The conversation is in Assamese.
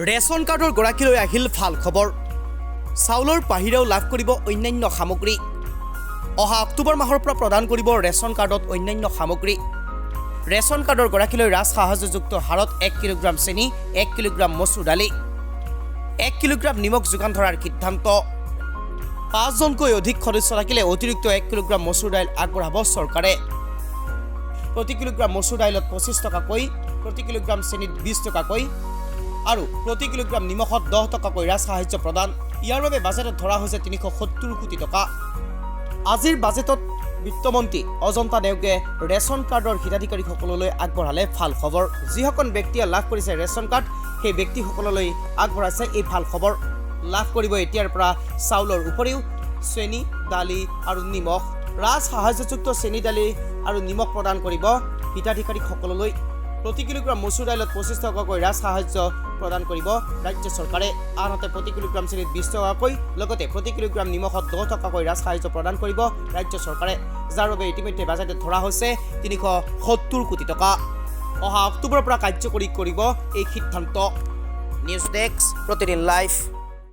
ৰেচন কাৰ্ডৰ গৰাকীলৈ আহিল ভাল খবৰ। চাউলৰ বাহিৰেও লাভ কৰিব অন্যান্য সামগ্ৰী। অহা অক্টোবৰ মাহৰ পৰা প্ৰদান কৰিব ৰেচন কাৰ্ডত অন্যান্য সামগ্ৰী। ৰেচন কাৰ্ডৰ গৰাকীলৈ ৰাজ সাহায্যযুক্ত হাৰত 1 কিলোগ্ৰাম চেনি, 1 কিলোগ্ৰাম মচুৰ দালি, 1 কিলোগ্ৰাম নিমখ যোগান ধৰাৰ সিদ্ধান্ত। 5জনকৈ অধিক সদস্য থাকিলে অতিৰিক্ত 1 কিলোগ্ৰাম মচুৰ দাইল আগবঢ়াব চৰকাৰে। প্ৰতি কিলোগ্ৰাম মচুৰ দাইলত 25 টকাকৈ, প্ৰতি কিলোগ্ৰাম চেনিত 20 টকাকৈ আৰু প্ৰতি কিলোগ্ৰাম নিমখত 10 টকাকৈ ৰাজ সাহায্য প্ৰদান। ইয়াৰ বাবে বাজেটত ধৰা হৈছে 370 কোটি টকা। আজিৰ বাজেটত বিত্তমন্ত্ৰী অজন্তা নেওগে ৰেচন কাৰ্ডৰ হিতাধিকাৰীসকললৈ আগবঢ়ালে ভাল খবৰ। যিসকল ব্যক্তিয়ে লাভ কৰিছে ৰেচন কাৰ্ড, সেই ব্যক্তিসকললৈ আগবঢ়াইছে এই ভাল খবৰ। লাভ কৰিব এতিয়াৰ পৰা চাউলৰ উপৰিও চেনি, দালি আৰু নিমখ। ৰাজ সাহায্যযুক্ত চেনি, দালি আৰু নিমখ প্ৰদান কৰিব হিতাধিকাৰীসকললৈ। প্ৰতি কিলোগ্ৰাম মচুৰ দাইলত 25 টকাকৈ ৰাজ সাহায্য প্ৰদান কৰিব ৰাজ্য চৰকাৰে। আনহাতে প্ৰতি কিলোগ্ৰাম চেনিত 20 টকাকৈ, লগতে প্ৰতি কিলোগ্ৰাম নিমখত 10 টকাকৈ ৰাজ সাহায্য প্ৰদান কৰিব ৰাজ্য চৰকাৰে, যাৰ বাবে ইতিমধ্যে বাজেটত ধৰা হৈছে 370 কোটি টকা। অহা অক্টোবৰৰ পৰা কাৰ্যকৰী কৰিব এই সিদ্ধান্ত। নিউজ ডেস্ক, প্ৰতিদিন লাইভ।